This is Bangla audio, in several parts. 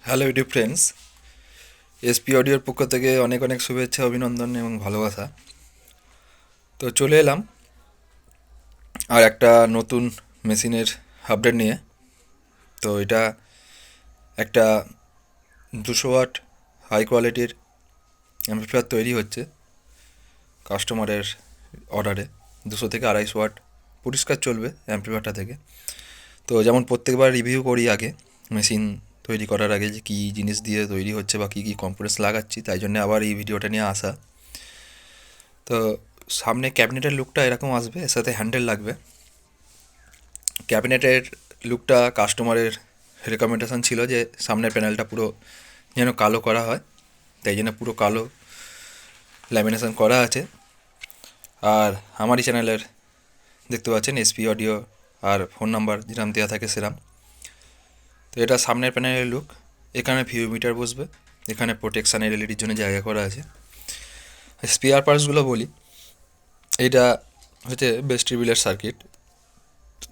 হ্যালো ইউটিউব ফ্রেন্ডস, এসপি অডিওর পক্ষ থেকে অনেক অনেক শুভেচ্ছা, অভিনন্দন এবং ভালোবাসা। তো চলে এলাম আর একটা নতুন মেশিনের আপডেট নিয়ে। তো এটা একটা 200 ওয়াট হাই কোয়ালিটির অ্যাম্পলিফায়ার তৈরি হচ্ছে কাস্টমারের অর্ডারে। 200 থেকে 250 ওয়াট পরিষ্কার চলবে অ্যাম্পলিফায়ারটা থেকে। তো যেমন প্রত্যেকবার রিভিউ করি আগে মেশিন তৈরি করার আগে, যে কী জিনিস দিয়ে তৈরি হচ্ছে বা কী কী কম্পোনেন্টস লাগাচ্ছি, তাই জন্য আবার এই ভিডিওটা নিয়ে আসা। তো সামনে ক্যাবিনেটের লুকটা এরকম আসবে, এর সাথে হ্যান্ডেল লাগবে। ক্যাবিনেটের লুকটা কাস্টমারের রেকমেন্ডেশন ছিল যে সামনের প্যানেলটা পুরো যেন কালো করা হয়, তাই জন্য পুরো কালো ল্যামিনেশন করা আছে। আর আমারই চ্যানেলের দেখতে পাচ্ছেন এসপি অডিও, আর ফোন নাম্বার যেরকম দেওয়া থাকে সেরাম। তো এটা সামনের প্যানেলের লুক। এখানে ভিউ মিটার বসবে, এখানে প্রোটেকশানের এলইডির জন্য জায়গা করা আছে। স্পেয়ার পার্টসগুলো বলি, এটা হচ্ছে ভেস্টিবিউলার সার্কিট,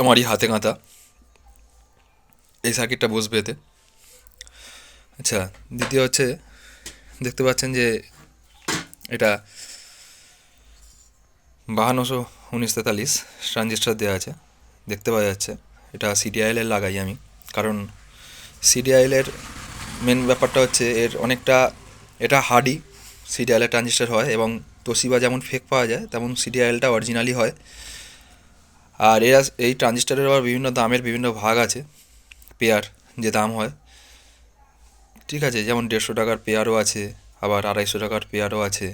আমারই হাতে গাঁথা এই সার্কিটটা বসবে এতে। আচ্ছা, দ্বিতীয় হচ্ছে দেখতে পাচ্ছেন যে এটা 521943 ট্রানজিস্টার দেওয়া আছে, দেখতে পাওয়া যাচ্ছে। এটা সিডিআইএলের লাগাই আমি, কারণ সিডিআইএলের মেন ব্যাপারটা হচ্ছে এর অনেকটা, এটা হার্ডি সিডিআইএলের ট্রানজিস্টার হয়, এবং তোশিবা যেমন ফেক পাওয়া যায় তেমন সিডিআইএলটা অরিজিনালি হয়। আর এরা এই ট্রানজিস্টারের আবার বিভিন্ন দামের বিভিন্ন ভাগ আছে, পেয়ার যে দাম হয়, ঠিক আছে, যেমন 150 টাকার পেয়ারও আছে, আবার 250 টাকার পেয়ারও আছে,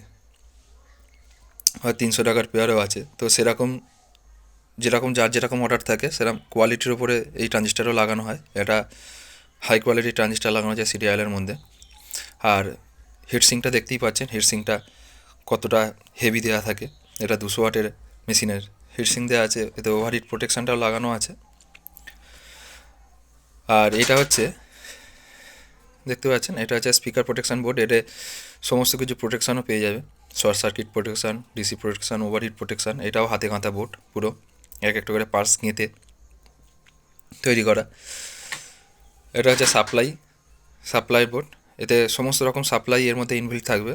আর 300 টাকার পেয়ারও আছে। তো সেরকম যেরকম যার যেরকম অর্ডার থাকে সেরকম কোয়ালিটির উপরে এই ট্রানজিস্টারও লাগানো হয়। এটা হাই কোয়ালিটির ট্রানজিস্টার লাগানো যায় সিডিআইএলের মধ্যে। আর হিটসিংটা দেখতেই পাচ্ছেন, হিটসিংটা কতটা হেভি দেওয়া থাকে। এটা 200 ওয়াটের মেশিনের হিটসিং দেওয়া আছে, এতে ওভারহিট প্রোটেকশানটাও লাগানো আছে। আর এটা হচ্ছে দেখতে পাচ্ছেন, এটা হচ্ছে স্পিকার প্রোটেকশান বোর্ড। এতে সমস্ত কিছু প্রোটেকশানও পেয়ে যাবে, short circuit protection, DC protection, overheat protection. এটাও হাতে গাঁথা বোর্ড, পুরো এক একটা করে পার্টস গেঁথে তৈরি করা। এটা হচ্ছে সাপ্লাই বোর্ড, এতে সমস্ত রকম সাপ্লাই এর মধ্যে ইনবিল্ট থাকবে,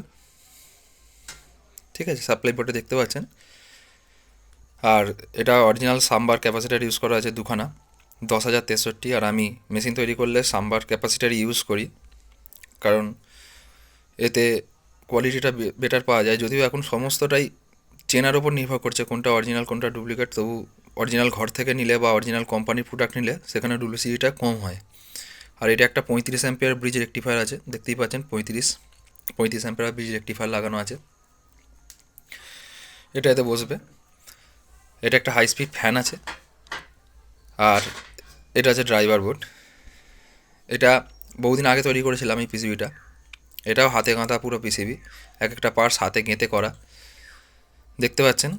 ঠিক আছে। সাপ্লাই বোর্ডে দেখতে পাচ্ছেন। আর এটা অরিজিনাল সাম্বার ক্যাপাসিটার ইউজ করা আছে দুখানা, 10,063। আর আমি মেশিন তৈরি করলে সাম্বার ক্যাপাসিটার ইউজ করি, কারণ এতে কোয়ালিটিটা বেটার পাওয়া যায়। যদিও এখন সমস্তটাই চেনার ওপর নির্ভর করছে কোনটা অরিজিনাল কোনটা ডুপ্লিকেট, তবু অরিজিনাল ঘর থেকে নিলে বা অরিজিনাল কোম্পানির প্রোডাক্ট নিলে সেখানে ডুপ্লিসিটিটা কম হয়। আর এটা একটা 35 অ্যাম্পিয়ার ব্রিজ রেক্টিফায়ার আছে, দেখতেই পাচ্ছেন 35 অ্যাম্পিয়ার ব্রিজ রেক্টিফায়ার লাগানো আছে। এটা এতে বসবে। এটা একটা হাই স্পিড ফ্যান আছে। আর এটা আছে ড্রাইভার বোর্ড। এটা বহুদিন আগে তৈরি করেছিলাম এই পিসিবিটা। এটাও হাতে গাঁথা পুরো পিসিবি, এক একটা পার্টস হাতে গেঁথে করা। দেখতে পাচ্ছেন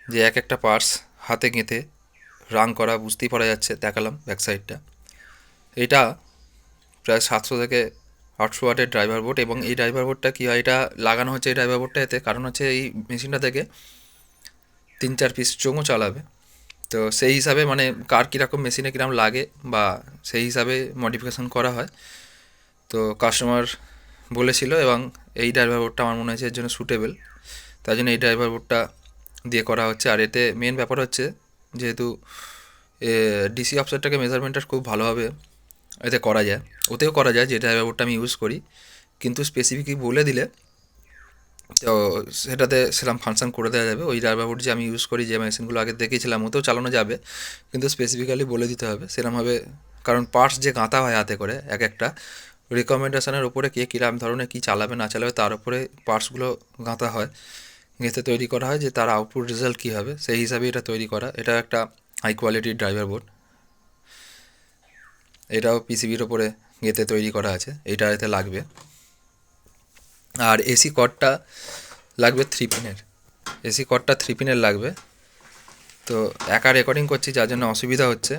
যে এক একটা পার্টস হাতে গেঁথে রাং করা, বুঝতেই পারা যাচ্ছে, দেখালাম ব্যাক সাইডটা। এটা প্রায় 700 থেকে 800 ওয়াটের ড্রাইভার বোর্ড। এবং এই ড্রাইভার বোর্ডটা কী হয়, এটা লাগানো হচ্ছে এই ড্রাইভার বোর্ডটা এতে, কারণ হচ্ছে এই মেশিনটা থেকে 3-4 পিস চোঙও চালাবে। তো সেই হিসাবে মানে কার কীরকম মেশিনে কীরকম লাগে বা সেই হিসাবে মডিফিকেশান করা হয়। তো কাস্টমার বলেছিল, এবং এই ড্রাইভার বোর্ডটা আমার মনে হয়েছে এর জন্য সুটেবল, তাই জন্য এই ড্রাইভার বোর্ডটা দিয়ে করা হচ্ছে। আর এতে মেন ব্যাপার হচ্ছে, যেহেতু ডিসি অফসেটটাকে মেজারমেন্টটা খুব ভালোভাবে এতে করা যায়, ওতেও করা যায় যে ড্রাইভার বোর্ডটা আমি ইউজ করি, কিন্তু স্পেসিফিকই বলে দিলে তো সেটাতে সেরকম ফাংশন করে দেওয়া যাবে। ওই ড্রাইভার বোর্ড যে আমি ইউজ করি, যে মেশিনগুলো আগে দেখেছিলাম, ওতেও চালানো যাবে, কিন্তু স্পেসিফিক্যালি বলে দিতে হবে সেরকমভাবে। কারণ পার্টস যে গাঁথা হয় হাতে করে, এক একটা রিকমেন্ডেশনের ওপরে কে কীরকম ধরনের কী চালাবে না চালাবে তার উপরে পার্টসগুলো গাঁথা হয়, গেঁথে তৈরি করা হয়, যে তার আউটপুট রেজাল্ট কী হবে সেই হিসাবে এটা তৈরি করা। এটা একটা হাই কোয়ালিটির ড্রাইভার বোর্ড। এটাও পিসিবির ওপরে গেঁথে তৈরি করা আছে, এইটা এতে লাগবে। আর এসি কর্ডটা লাগবে 3 পিনের, এসি কর্ডটা 3 পিনের লাগবে। তো একা রেকর্ডিং করছি যার জন্য অসুবিধা হচ্ছে,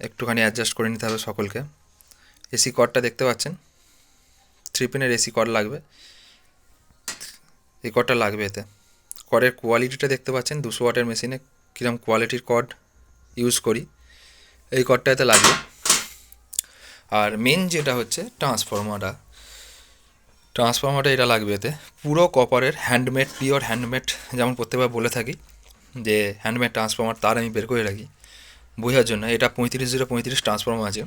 একটুখানি অ্যাডজাস্ট করে নিতে হবে সকলকে। এসি কর্ডটা দেখতে পাচ্ছেন, 3 পিনের এসি কর্ড লাগবে, এই কর্ডটা লাগবে এতে। কর্ডের কোয়ালিটিটা দেখতে পাচ্ছেন 200 ওয়াটের মেশিনে কীরকম কোয়ালিটির কর্ড ইউজ করি, এই কর্ডটা এতে লাগবে। আর মেন যেটা হচ্ছে ট্রান্সফর্মারটা এটা লাগবে এতে পুরো কপারের হ্যান্ডমেড, পিওর হ্যান্ডমেড, যেমন প্রত্যেকবার বলে থাকি যে হ্যান্ডমেড ট্রান্সফর্মার, তার আমি বের করে রাখি বোঝার জন্য। এটা 3535 ট্রান্সফর্মার আছে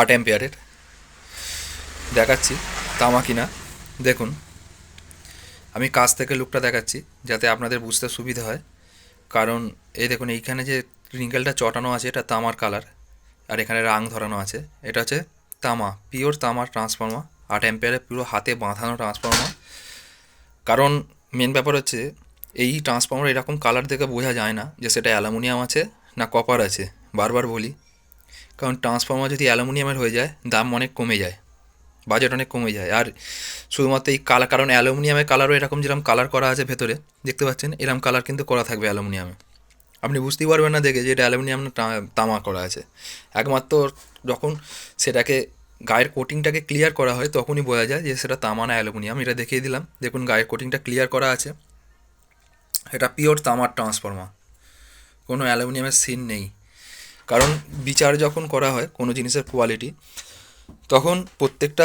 8 অ্যাম্পিয়ারের। দেখাচ্ছি তামা কিনা, দেখুন আমি কাছ থেকে লুকটা দেখাচ্ছি যাতে আপনাদের বুঝতে সুবিধা হয়। কারণ এই দেখুন এইখানে যে রিঙ্কেলটা চটানো আছে এটা তামার কালার, আর এখানে রাং ধরানো আছে, এটা হচ্ছে তামা, পিওর তামার ট্রান্সফর্মার, 8 অ্যাম্পিয়ারের পুরো হাতে বাঁধানো ট্রান্সফর্মার। কারণ মেন ব্যাপার হচ্ছে এই ট্রান্সফর্মার এরকম কালার দেখে বোঝা যায় না যে সেটা অ্যালুমিনিয়াম আছে না কপার আছে, বারবার বলি। কারণ ট্রান্সফর্মার যদি অ্যালুমিনিয়ামের হয়ে যায় দাম অনেক কমে যায়, বাজেট অনেক কমে যায়। আর শুধুমাত্র এই কালার, কারণ অ্যালুমিনিয়ামের কালারও এরকম যেরকম কালার করা আছে ভেতরে দেখতে পাচ্ছেন, এরকম কালার কিন্তু করা থাকবে অ্যালুমিনিয়ামে, আপনি বুঝতেই পারবেন না দেখে যে এটা অ্যালুমিনিয়াম না তামা করা আছে। একমাত্র যখন সেটাকে গায়ের কোটিংটাকে ক্লিয়ার করা হয় তখনই বোঝা যায় যে সেটা তামা না অ্যালুমিনিয়াম। এটা দেখিয়ে দিলাম, দেখুন গায়ের কোটিংটা ক্লিয়ার করা আছে, এটা পিওর তামার ট্রান্সফর্মার, কোনো অ্যালুমিনিয়ামের সিন নেই। কারণ বিচার যখন করা হয় কোনো জিনিসের কোয়ালিটি, তখন প্রত্যেকটা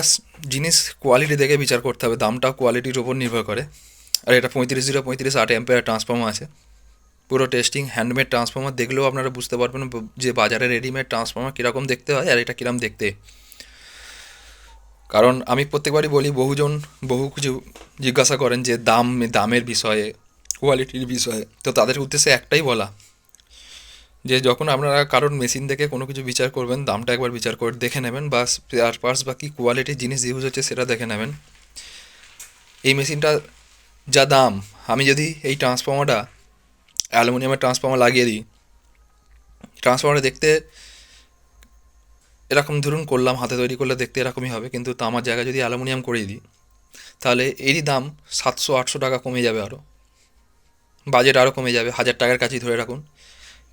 জিনিস কোয়ালিটি দেখে বিচার করতে হবে, দামটাও কোয়ালিটির ওপর নির্ভর করে। আর এটা 3535 8 অ্যাম্পিয়ার ট্রান্সফর্মার আছে, পুরো টেস্টিং হ্যান্ডমেড ট্রান্সফর্মার। দেখলেও আপনারা বুঝতে পারবেন যে বাজারে রেডিমেড ট্রান্সফর্মার কীরকম দেখতে হয় আর এটা কীরকম দেখতে। কারণ আমি প্রত্যেকবারই বলি, বহু কিছু জিজ্ঞাসা করেন যে দামের বিষয়ে, কোয়ালিটির বিষয়ে, তো তাদের উদ্দেশ্যে একটাই বলা যে যখন আপনারা কারোর মেশিন থেকে কোনো কিছু বিচার করবেন দামটা একবার বিচার করে দেখে নেবেন, বা স্পেয়ার পার্টস বা কী কোয়ালিটির জিনিস ইউজ হচ্ছে সেটা দেখে নেবেন। এই মেশিনটা যা দাম, আমি যদি এই ট্রান্সফর্মারটা অ্যালুমিনিয়ামের ট্রান্সফর্মার লাগিয়ে দিই, ট্রান্সফর্মারটা দেখতে এরকম ধরুন করলাম, হাতে তৈরি করলে দেখতে এরকমই হবে, কিন্তু তামার জায়গায় যদি অ্যালুমিনিয়াম করিয়ে দিই তাহলে এরই দাম 700-800 টাকা কমে যাবে, আরও বাজেট আরও কমে যাবে, 1000 টাকার কাছেই ধরে রাখুন।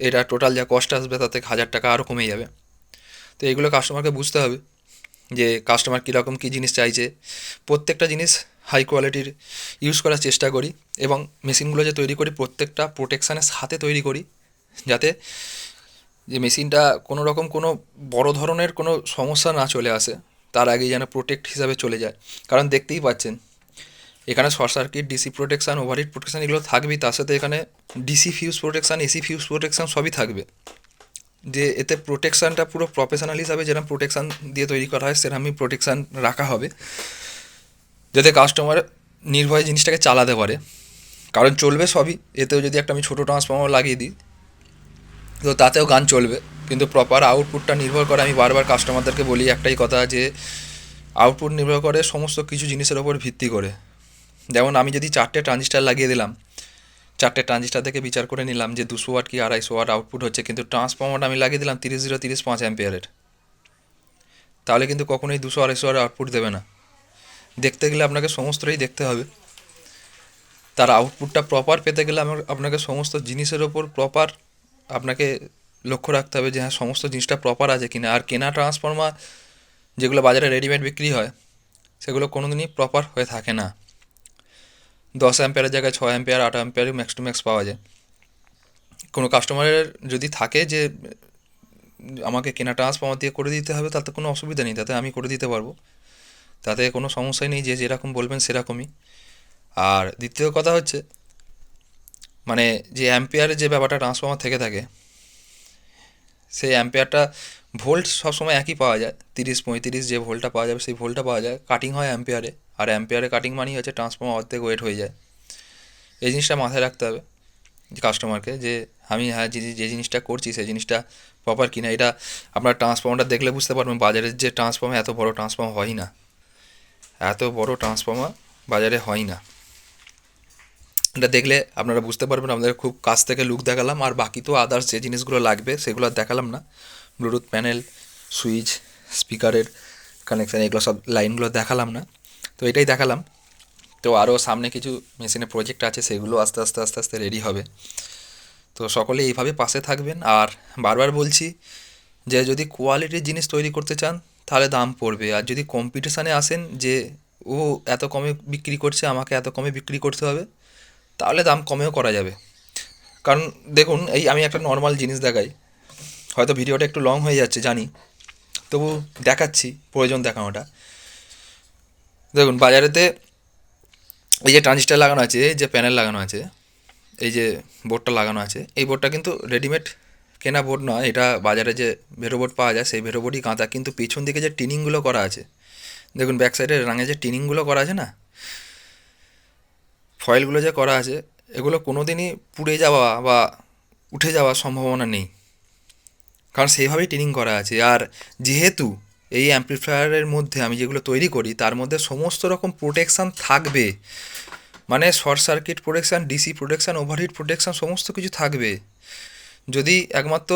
এটা টোটাল যা কস্ট আসবে তাতে 1000 টাকা আরও কমে যাবে। তো এগুলো কাস্টমারকে বুঝতে হবে যে কাস্টমার কীরকম কী জিনিস চাইছে। প্রত্যেকটা জিনিস হাই কোয়ালিটির ইউজ করার চেষ্টা করি, এবং মেশিনগুলো যে তৈরি করি প্রত্যেকটা প্রোটেকশানের সাথে তৈরি করি, যাতে যে মেশিনটা কোনো রকম কোনো বড় ধরনের কোনো সমস্যা না চলে আসে, তার আগেই যেন প্রোটেক্ট হিসাবে চলে যায়। কারণ দেখতেই পাচ্ছেন এখানে short circuit, DC protection, overheat protection এগুলো থাকবেই, তার সাথে এখানে DC fuse protection, AC fuse protection সবই থাকবে। যে এতে প্রোটেকশানটা পুরো প্রফেশনাল হিসাবে যেরকম প্রোটেকশান দিয়ে তৈরি করা হয় সেরকমই প্রোটেকশান রাখা হবে, যাতে কাস্টমার নির্ভয়ে জিনিসটাকে চালাতে পারে। কারণ চলবে সবই, এতেও যদি একটা আমি ছোটো ট্রান্সফর্মার লাগিয়ে দিই তো তাতেও গান চলবে, কিন্তু প্রপার আউটপুটটা নির্ভর করে, আমি বারবার কাস্টমারদেরকে বলি একটাই কথা, যে আউটপুট নির্ভর করে সমস্ত কিছু জিনিসের ওপর ভিত্তি করে। যেমন আমি যদি 4টে ট্রানজিস্টার লাগিয়ে দিলাম, 4টে ট্রানজিস্টার থেকে বিচার করে নিলাম যে 200 ওয়াট কি 250 ওয়াট আউটপুট হচ্ছে, কিন্তু ট্রান্সফর্মারটা আমি লাগিয়ে দিলাম 35 অ্যাম্পিয়ারের, তাহলে কিন্তু কখনোই 200-250 ওয়াট আউটপুট দেবে না। দেখতে গেলে আপনাকে সমস্তটাই দেখতে হবে, তার আউটপুটটা প্রপার পেতে গেলে আপনাকে সমস্ত জিনিসের ওপর প্রপার আপনাকে লক্ষ্য রাখতে হবে যে হ্যাঁ সমস্ত জিনিসটা প্রপার আছে কিনা। আর কেনা ট্রান্সফর্মার যেগুলো বাজারে রেডিমেড বিক্রি হয় সেগুলো কোনো দিনই প্রপার হয়ে থাকে না। 10 অ্যাম্পিয়ারের জায়গায় 6 ampere 8 ampere max to max পাওয়া যায়। কোনো কাস্টমারের যদি থাকে যে আমাকে কেনা ট্রান্সফর্মার দিয়ে করে দিতে হবে, তাতে কোনো অসুবিধা নেই, তাতে আমি করে দিতে পারবো, তাতে কোনো সমস্যাই নেই, যে যেরকম বলবেন সেরকমই। আর দ্বিতীয় কথা হচ্ছে মানে যে অ্যাম্পিয়ারের যে ব্যাপারটা ট্রান্সফর্মার থেকে থাকে, সেই অ্যাম্পিয়ারটা ভোল্ট সবসময় একই পাওয়া যায়, 30-35 যে ভোল্টটা পাওয়া যাবে সেই ভোল্টটা পাওয়া যায়, কাটিং হয় অ্যাম্পিয়ারে, আর অ্যাম্পিয়ারে কাটিং মানেই হচ্ছে ট্রান্সফর্মার অর্ধেক ওয়েট হয়ে যায়। এই জিনিসটা মাথায় রাখতে হবে কাস্টমারকে, যে আমি হ্যাঁ যে জিনিসটা করছি সেই জিনিসটা প্রপার কিনা। এটা আপনার ট্রান্সফর্মারটা দেখলে বুঝতে পারবেন, বাজারের যে ট্রান্সফর্মার, এত বড় ট্রান্সফর্মার হয় না, এত বড় ট্রান্সফর্মার বাজারে হয় না। এটা দেখলে আপনারা বুঝতে পারবেন। আপনাদের খুব কাছ থেকে লুক দেখালাম, আর বাকি তো আদার্স যে জিনিসগুলো লাগবে সেগুলো আর দেখালাম না, ব্লুটুথ প্যানেল, সুইচ, স্পিকারের কানেকশান, এগুলো সব লাইনগুলো দেখালাম না, তো এটাই দেখালাম। তো আরও সামনে কিছু মেশিনের প্রজেক্ট আছে, সেগুলো আস্তে আস্তে আস্তে আস্তে রেডি হবে। তো সকলে এইভাবে পাশে থাকবেন। আর বারবার বলছি যে যদি কোয়ালিটির জিনিস তৈরি করতে চান তাহলে দাম পড়বে, আর যদি কম্পিটিশানে আসেন যে ও এত কমে বিক্রি করছে আমাকে এত কমে বিক্রি করতে হবে, তাহলে দাম কমেও করা যাবে। কারণ দেখুন, এই আমি একটা নর্মাল জিনিস দেখাই, হয়তো ভিডিওটা একটু লং হয়ে যাচ্ছে জানি, তবু দেখাচ্ছি, প্রয়োজন দেখানোটা। দেখুন বাজারেতে এই যে ট্রানজিস্টার লাগানো আছে, যে প্যানেল লাগানো আছে, এই যে বোর্ডটা লাগানো আছে, এই বোর্ডটা কিন্তু রেডিমেড কেনা বোর্ড নয়, এটা বাজারে যে ভেরো বোর্ড পাওয়া যায় সেই ভেরো বোর্ডই কাঁথা। কিন্তু পিছন দিকে যে টিনিংগুলো করা আছে, দেখুন ব্যাক সাইডে রাঙে যে টিনিংগুলো করা আছে না, ফয়েলগুলো যে করা আছে, এগুলো কোনো দিনই পুড়ে যাওয়া বা উঠে যাওয়ার সম্ভাবনা নেই, কারণ সেইভাবেই টিনিং করা আছে। আর যেহেতু এই অ্যাম্প্লিফায়ারের মধ্যে আমি যেগুলো তৈরি করি তার মধ্যে সমস্ত রকম প্রোটেকশান থাকবে, মানে short circuit protection, DC protection, overheat protection সমস্ত কিছু থাকবে। যদি একমাত্র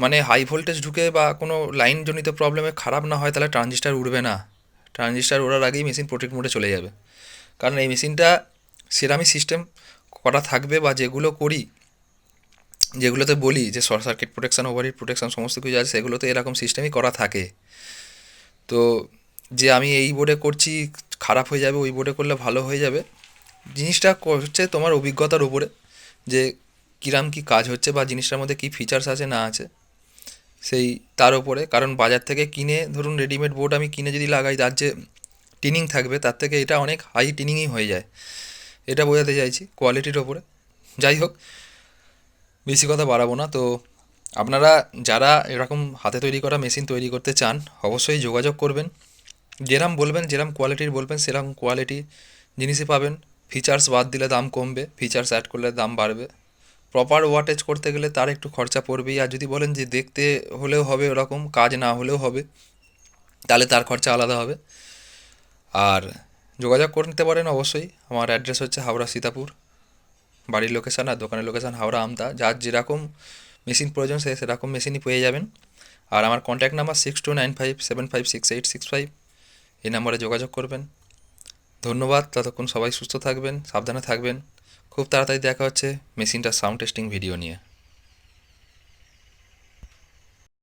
মানে হাই ভোল্টেজ ঢুকে বা কোনো লাইনজনিত প্রবলেমে খারাপ না হয়, তাহলে ট্রানজিস্টার উড়বে না। ট্রানজিস্টার ওড়ার আগেই মেশিন প্রোটেক্ট মোডে চলে যাবে, কারণ এই মেশিনটা সেরামই সিস্টেম করা থাকবে। বা যেগুলো করি, যেগুলোতে বলি যে short circuit protection, overheat protection সমস্ত কিছু আছে, সেগুলোতে এরকম সিস্টেমই করা থাকে। তো যে আমি এই বোর্ডে করছি খারাপ হয়ে যাবে, ওই বোর্ডে করলে ভালো হয়ে যাবে, জিনিসটা হচ্ছে তোমার অভিজ্ঞতার উপরে, যে কিরাম কী কাজ হচ্ছে বা জিনিসটার মধ্যে কী ফিচার্স আছে না আছে, সেই তার উপরে। কারণ বাজার থেকে কিনে, ধরুন রেডিমেড বোর্ড আমি কিনে যদি লাগাই, তার যে টিনিং থাকবে তার থেকে এটা অনেক হাই টিনিংই হয়ে যায়, এটা বোঝাতে চাইছি কোয়ালিটির ওপরে। যাই হোক, বেশি কথা বাড়াবো না। তো আপনারা যারা এরকম হাতে তৈরি করা মেশিন তৈরি করতে চান, অবশ্যই যোগাযোগ করবেন। যেরম বলবেন, যেরম কোয়ালিটির বলবেন, সেরকম কোয়ালিটি জিনিসই পাবেন। ফিচার্স বাদ দিলে দাম কমবে, ফিচার্স অ্যাড করলে দাম বাড়বে। প্রপার ওয়াটেজ করতে গেলে তার একটু খরচা পড়বেই। আর যদি বলেন যে দেখতে হলেও হবে, ওরকম কাজ না হলেও হবে, তাহলে তার খরচা আলাদা হবে। আর যোগাযোগ করে নিতে পারেন অবশ্যই। আমার অ্যাড্রেস হচ্ছে হাওড়া সীতাপুর, বাড়ির লোকেশান আর দোকানের লোকেশান হাওড়া আমতা। যার যেরকম মেশিন প্রয়োজন সে সেরকম মেশিনই পেয়ে যাবেন। আর আমার কন্ট্যাক্ট নাম্বার 6295756865, এই নাম্বারে যোগাযোগ করবেন। ধন্যবাদ, ততক্ষণ সবাই সুস্থ থাকবেন, সাবধানে থাকবেন। খুব তাড়াতাড়ি দেখা হচ্ছে মেশিনটার সাউন্ড টেস্টিং ভিডিও নিয়ে।